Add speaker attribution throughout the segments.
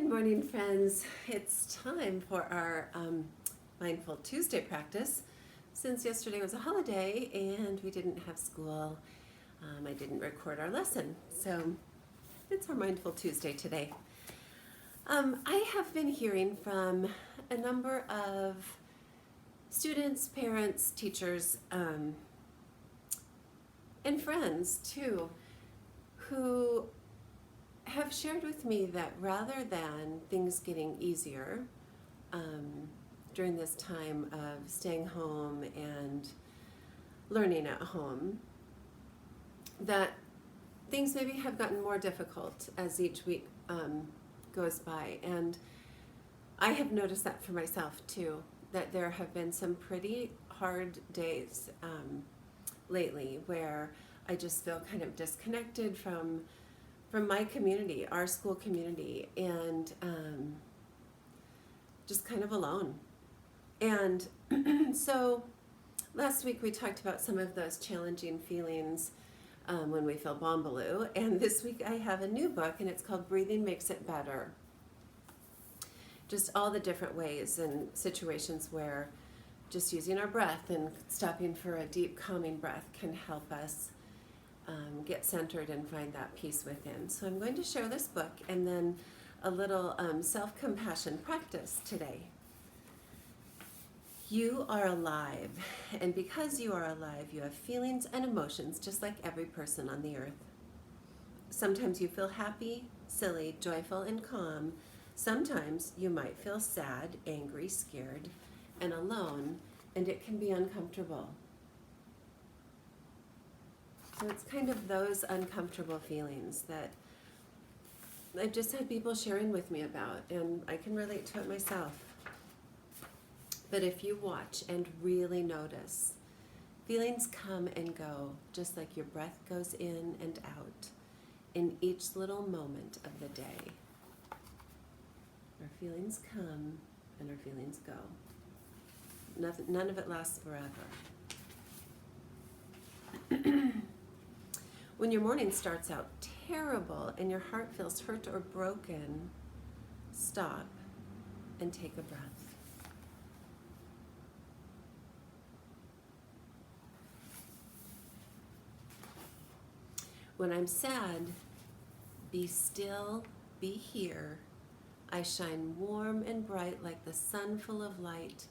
Speaker 1: Good morning, friends. It's time for our Mindful Tuesday practice. Since yesterday was a holiday and we didn't have school, I didn't record our lesson. So it's our Mindful Tuesday today. I have been hearing from a number of students, parents, teachers, and friends too, who have shared with me that rather than things getting easier during this time of staying home and learning at home, that things maybe have gotten more difficult as each week goes by. And I have noticed that for myself too, that there have been some pretty hard days lately where I just feel kind of disconnected from my community, our school community, and just kind of alone. And so last week we talked about some of those challenging feelings when we feel bombaloo, and this week I have a new book, and it's called Breathing Makes It Better. Just all the different ways and situations where just using our breath and stopping for a deep calming breath can help us get centered and find that peace within. So I'm going to share this book and then a little self-compassion practice today. You are alive, and because you are alive, you have feelings and emotions just like every person on the earth. Sometimes you feel happy, silly, joyful, and calm. Sometimes you might feel sad, angry, scared, and alone, and it can be uncomfortable. So it's kind of those uncomfortable feelings that I've just had people sharing with me about, and I can relate to it myself. But if you watch and really notice, feelings come and go, just like your breath goes in and out in each little moment of the day. Our feelings come and our feelings go. None of it lasts forever. When your morning starts out terrible and your heart feels hurt or broken, stop and take a breath. When I'm sad, be still, be here. I shine warm and bright like the sun full of light.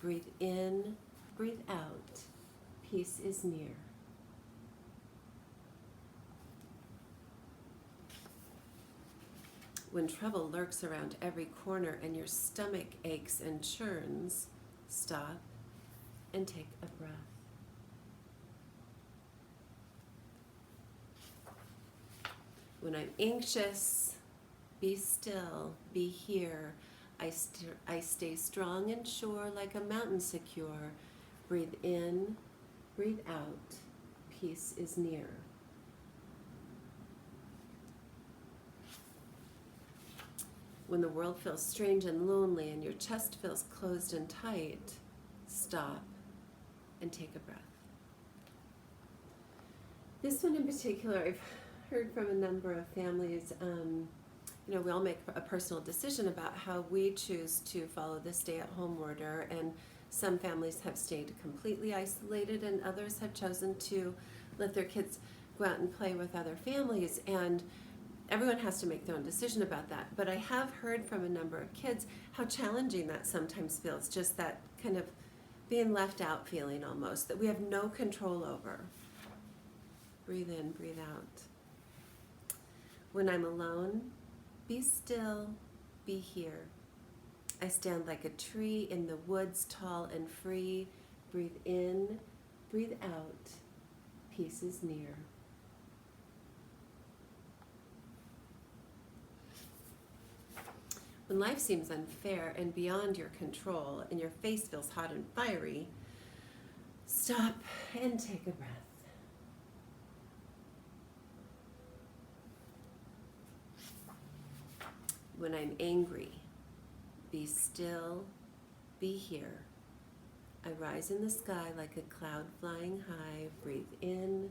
Speaker 1: Breathe in, breathe out. Peace is near. When trouble lurks around every corner and your stomach aches and churns, stop and take a breath. When I'm anxious, be still, be here. I stay strong and sure like a mountain secure. Breathe in, breathe out. Peace is near. When the world feels strange and lonely and your chest feels closed and tight, stop and take a breath. This one in particular, I've heard from a number of families. We all make a personal decision about how we choose to follow the stay-at-home order, and some families have stayed completely isolated, and others have chosen to let their kids go out and play with other families, and everyone has to make their own decision about that. But I have heard from a number of kids how challenging that sometimes feels, just that kind of being left out feeling almost, that we have no control over. Breathe in, breathe out. When I'm alone, be still, be here. I stand like a tree in the woods, tall and free. Breathe in, breathe out. Peace is near. When life seems unfair and beyond your control and your face feels hot and fiery, stop and take a breath. When I'm angry, be still, be here. I rise in the sky like a cloud flying high. Breathe in,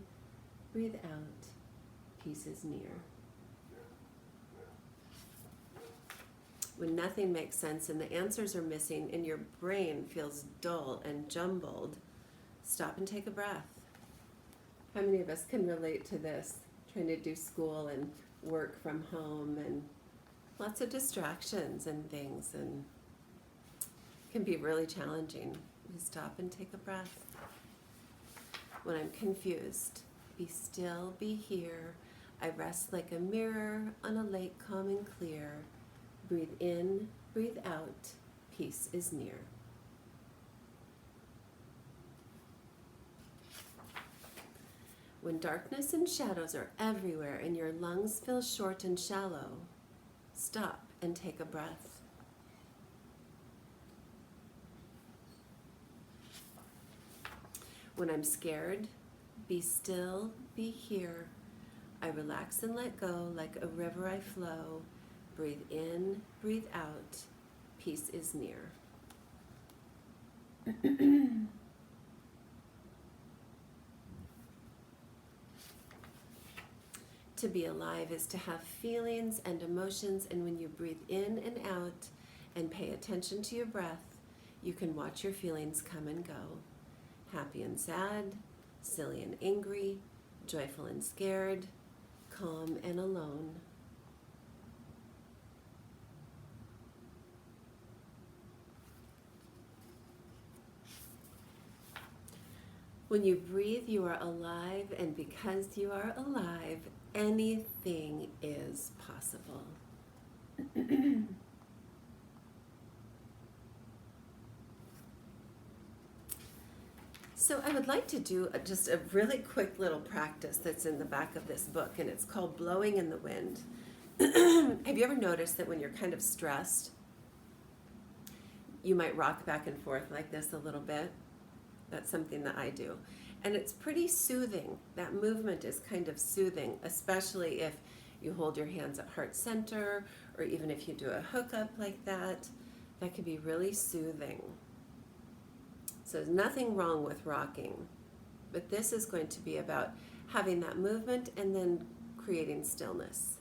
Speaker 1: breathe out. Peace is near. when nothing makes sense and the answers are missing and your brain feels dull and jumbled, stop and take a breath. How many of us can relate to this? Trying to do school and work from home and lots of distractions and things, and it can be really challenging. You stop and take a breath. When I'm confused, be still, be here. I rest like a mirror on a lake calm and clear. Breathe in, breathe out, peace is near. When darkness and shadows are everywhere and your lungs feel short and shallow, stop and take a breath. When I'm scared, be still, be here. I relax and let go like a river I flow. Breathe in, breathe out, peace is near. To be alive is to have feelings and emotions, and when you breathe in and out and pay attention to your breath, you can watch your feelings come and go. Happy and sad, silly and angry, joyful and scared, calm and alone. When you breathe, you are alive, and because you are alive, anything is possible. So I would like to do just a really quick little practice that's in the back of this book, and it's called Blowing in the Wind. Have you ever noticed that when you're kind of stressed, you might rock back and forth like this a little bit? That's something that I do. And it's pretty soothing. That movement is kind of soothing, especially if you hold your hands at heart center, or even if you do a hookup like that. That can be really soothing. So there's nothing wrong with rocking, but this is going to be about having that movement and then creating stillness.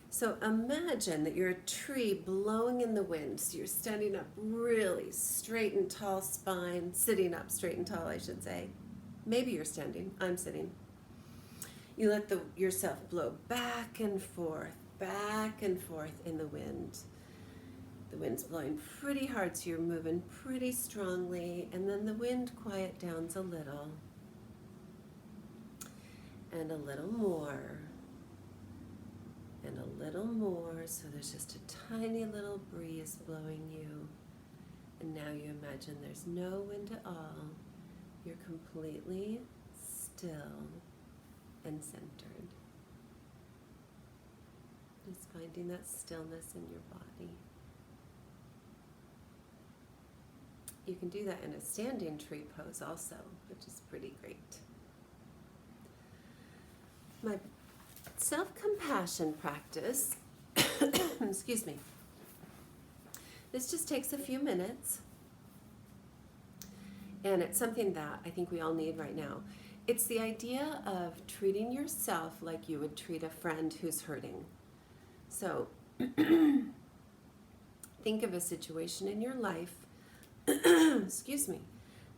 Speaker 1: So imagine that you're a tree blowing in the wind. So you're standing up really straight and tall spine, sitting up straight and tall, I should say. Maybe you're standing, I'm sitting. You let yourself blow back and forth in the wind. The wind's blowing pretty hard, so you're moving pretty strongly, and then the wind quiet downs a little. And a little more. And a little more, so there's just a tiny little breeze blowing you. And now you imagine there's no wind at all. You're completely still and centered. Just finding that stillness in your body. You can do that in a standing tree pose also, which is pretty great. My self-compassion practice, excuse me, this just takes a few minutes, and it's something that I think we all need right now. It's the idea of treating yourself like you would treat a friend who's hurting. So think of a situation in your life, excuse me,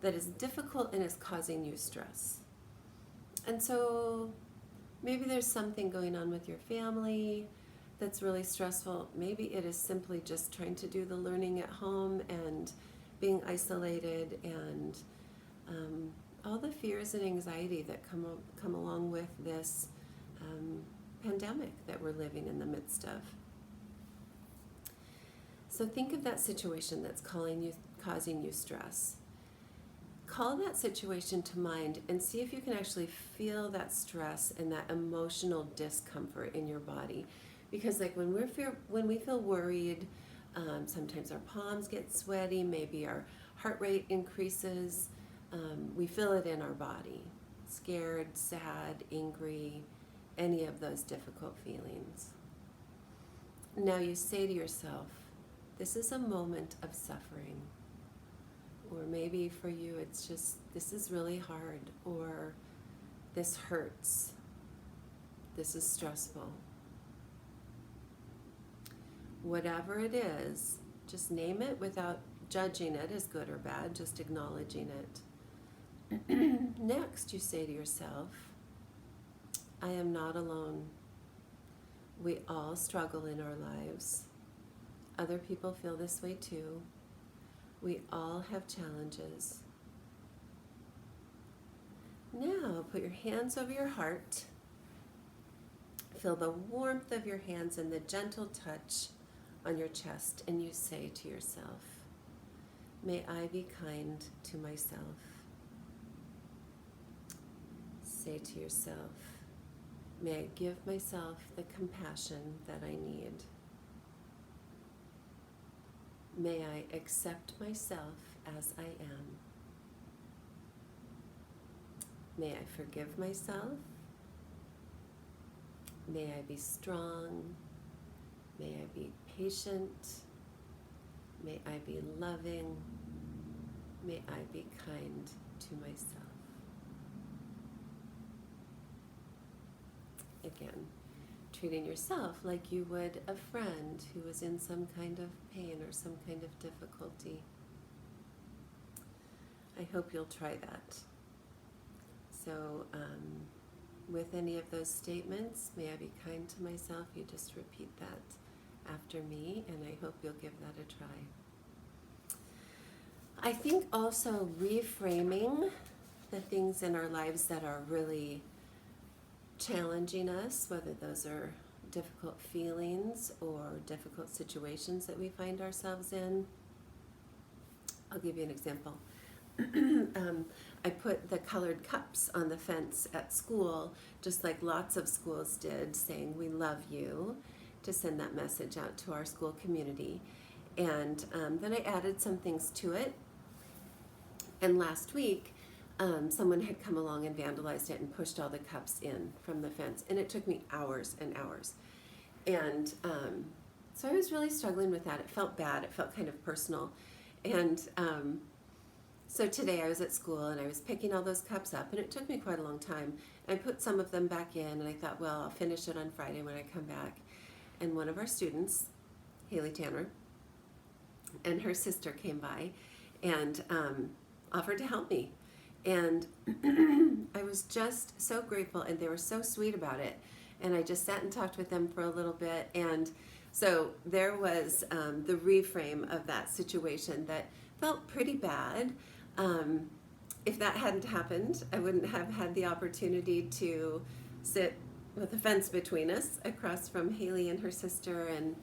Speaker 1: that is difficult and is causing you stress. And so maybe there's something going on with your family that's really stressful. Maybe it is simply just trying to do the learning at home and being isolated, and all the fears and anxiety that come along with this pandemic that we're living in the midst of. So think of that situation that's causing you stress. Call that situation to mind and see if you can actually feel that stress and that emotional discomfort in your body. Because like when we feel worried, sometimes our palms get sweaty, maybe our heart rate increases. We feel it in our body. Scared, sad, angry, any of those difficult feelings. Now you say to yourself, this is a moment of suffering. Or maybe for you it's just, this is really hard, or this hurts, this is stressful. whatever it is, just name it without judging it as good or bad, just acknowledging it. Next, you say to yourself, I am not alone. We all struggle in our lives. Other people feel this way too. We all have challenges. Now, put your hands over your heart. Feel the warmth of your hands and the gentle touch on your chest, and you say to yourself, may I be kind to myself. Say to yourself, may I give myself the compassion that I need. May I accept myself as I am. May I forgive myself. May I be strong. May I be patient. May I be loving. May I be kind to myself. Again, treating yourself like you would a friend who is in some kind of pain or some kind of difficulty. I hope you'll try that. So, with any of those statements, may I be kind to myself, you just repeat that after me, and I hope you'll give that a try. I think also reframing the things in our lives that are really challenging us, whether those are difficult feelings or difficult situations that we find ourselves in. I'll give you an example. I put the colored cups on the fence at school, just like lots of schools did, saying we love you, to send that message out to our school community. And then I added some things to it. And last week, someone had come along and vandalized it and pushed all the cups in from the fence. And it took me hours and hours. And so I was really struggling with that. It felt bad. It felt kind of personal. And so today I was at school and I was picking all those cups up, and it took me quite a long time. I put some of them back in, and I thought, well, I'll finish it on Friday when I come back. And one of our students, Haley Tanner, and her sister came by and offered to help me. And I was just so grateful, and they were so sweet about it. And I just sat and talked with them for a little bit. And so there was the reframe of that situation that felt pretty bad. If that hadn't happened, I wouldn't have had the opportunity to sit with a fence between us across from Haley and her sister, and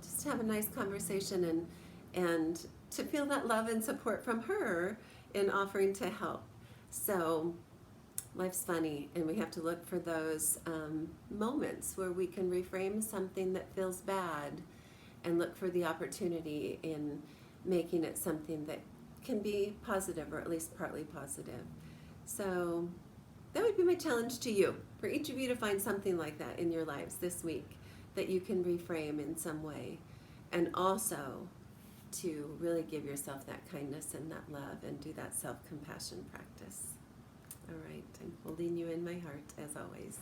Speaker 1: just have a nice conversation and to feel that love and support from her in offering to help. So life's funny, and we have to look for those moments where we can reframe something that feels bad and look for the opportunity in making it something that can be positive, or at least partly positive. So that would be my challenge to you, for each of you to find something like that in your lives this week that you can reframe in some way, and also to really give yourself that kindness and that love and do that self-compassion practice. All right, I'm holding you in my heart as always.